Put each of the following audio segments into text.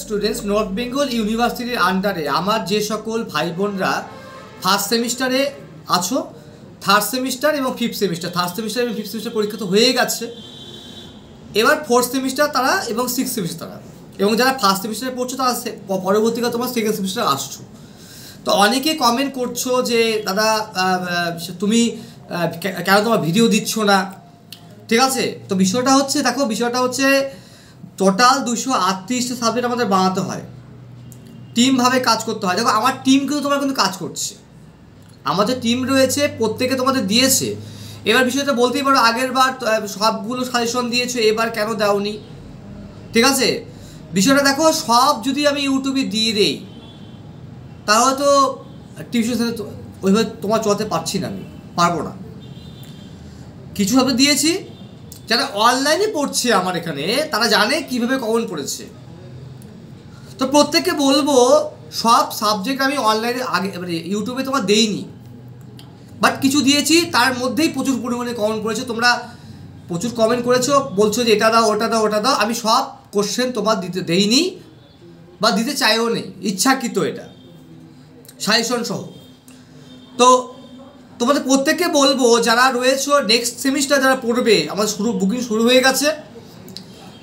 Students north Bengal ইউনিভার্সিটির আন্ডারে আমার যে সকল ভাই বোনরা ফার্স্ট সেমিস্টারে আছো, থার্ড সেমিস্টার এবং ফিফথ সেমিস্টার, থার্ড সেমিস্টার এবং ফিফথ সেমিস্টার পরীক্ষা তো হয়ে গেছে, এবার ফোর্থ সেমিস্টার তারা এবং সিক্স সেমিস্টার তারা, এবং যারা ফার্স্ট সেমিস্টারে পড়ছো তারা পরবর্তীকালে তোমার সেকেন্ড সেমিস্টারে আসছো। তো অনেকে কমেন্ট করছো যে দাদা তুমি কেন তোমার ভিডিও দিচ্ছ না, ঠিক আছে? তো বিষয়টা হচ্ছে, দেখো বিষয়টা হচ্ছে টোটাল 238টা সাবজেক্ট আমাদের বানাতে হয়, টিমভাবে কাজ করতে হয়। দেখো আমার টিম কিন্তু তোমার কিন্তু কাজ করছে, আমাদের টিম রয়েছে, প্রত্যেকে তোমাদের দিয়েছে। এবার বিষয়টা বলতেই পারো আগের বার সবগুলো সাজেশন দিয়েছো, এবার কেন দাওনি, ঠিক আছে? বিষয়টা দেখো, সব যদি আমি ইউটিউবে দিয়ে দেই তাহলে তো টিউশন সেন্টার ওইভাবে তোমার চলাতে পারছি না, আমি পারবো না। কিছু ভাবে দিয়েছি, যারা অনলাইনে পড়ছে আমার এখানে তারা জানে কীভাবে কমন পড়েছে। তো প্রত্যেককে বলবো সব সাবজেক্ট আমি অনলাইনে আগে মানে ইউটিউবে তোমার দেইনি, বাট কিছু দিয়েছি, তার মধ্যেই প্রচুর পরিমাণে কমেন্ট করেছো, তোমরা প্রচুর কমেন্ট করেছো, বলছো যে এটা দাও ওটা দাও ওটা দাও। আমি সব কোশ্চেন তোমার দিতে দেইনি বা দিতে চাইও নেই, ইচ্ছাকৃত এটা সাজেশন সহ। তো তোমাদের প্রত্যেককে বলবো যারা রয়েছো নেক্সট সেমিস্টার যারা পড়বে, আমার বুকিং শুরু হয়ে গেছে।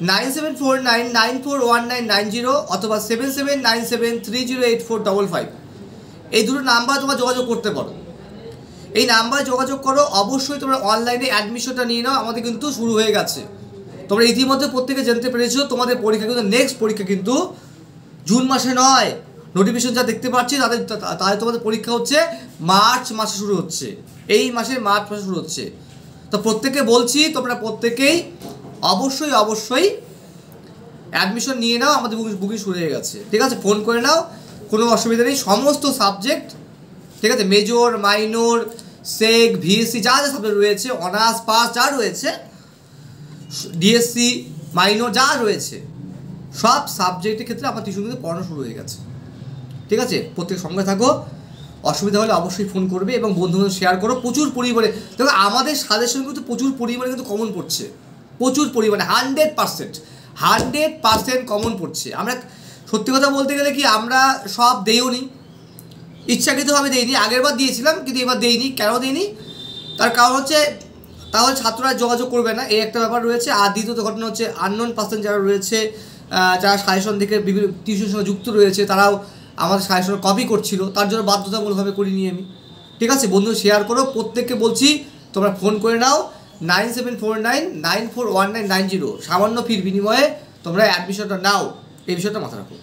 9749941990 অথবা 7797308455 এই দুটো নাম্বার তোমরা যোগাযোগ করতে পারো। এই নাম্বারে যোগাযোগ করো, অবশ্যই তোমরা অনলাইনে অ্যাডমিশনটা নিয়ে নাও। আমাদের কিন্তু শুরু হয়ে গেছে, তোমরা ইতিমধ্যে প্রত্যেকে জানতে পেরেছো তোমাদের পরীক্ষা কিন্তু নেক্সট পরীক্ষা কিন্তু জুন মাসে নয়। নোটিফিকেশন যা দেখতে পাচ্ছি তাদের তোমাদের পরীক্ষা হচ্ছে মার্চ মাসে শুরু হচ্ছে, এই মাসে মার্চ মাসে শুরু হচ্ছে। তো প্রত্যেকে বলছি তোমরা প্রত্যেকেই অবশ্যই অবশ্যই অ্যাডমিশন নিয়ে নাও, আমাদের বুকিং শুরু হয়ে গেছে, ঠিক আছে? ফোন করে নাও, কোনো অসুবিধা নেই। সমস্ত সাবজেক্ট, ঠিক আছে, মেজর মাইনর সেক ভিএসসি যা যা সাবজেক্ট রয়েছে, অনার্স পাস যা রয়েছে, ডিএসসি মাইনর যা রয়েছে, সব সাবজেক্টের ক্ষেত্রে আমার টিউশন কিন্তু পড়ানো শুরু হয়ে গেছে, ঠিক আছে? প্রত্যেক সঙ্গে থাকো, অসুবিধা হলে অবশ্যই ফোন করবে এবং বন্ধুদের শেয়ার করো প্রচুর পরিমাণে। দেখো আমাদের সাজেশন কিন্তু প্রচুর পরিমাণে কিন্তু কমন পড়ছে, প্রচুর পরিমাণে 100% কমন পড়ছে। আমরা সত্যি কথা বলতে গেলে কি আমরা সব দেইও নি, ইচ্ছাকৃতভাবে দেইনি। আগের বার দিয়েছিলাম কিন্তু এবার দেইনি। কেন দিইনি? তার কারণ হচ্ছে তাহলে ছাত্ররা যোগাযোগ করবে না, এই একটা ব্যাপার রয়েছে। আর দ্বিতীয়ত ঘটনা হচ্ছে আননোন পার্সন যারা রয়েছে, যারা সাজেশন থেকে বিভিন্ন টিউশনের সঙ্গে যুক্ত রয়েছে, তারাও আমাদের সাজেশন কপি করছিল, তার জন্য বাধ্যতামূলকভাবে করিনি আমি, ঠিক আছে? বন্ধু শেয়ার করো, প্রত্যেককে বলছি তোমরা ফোন করে নাও 9749941990, সামান্য ফির বিনিময়ে তোমরা অ্যাডমিশনটা নাও, এই বিষয়টা মাথায় রাখো।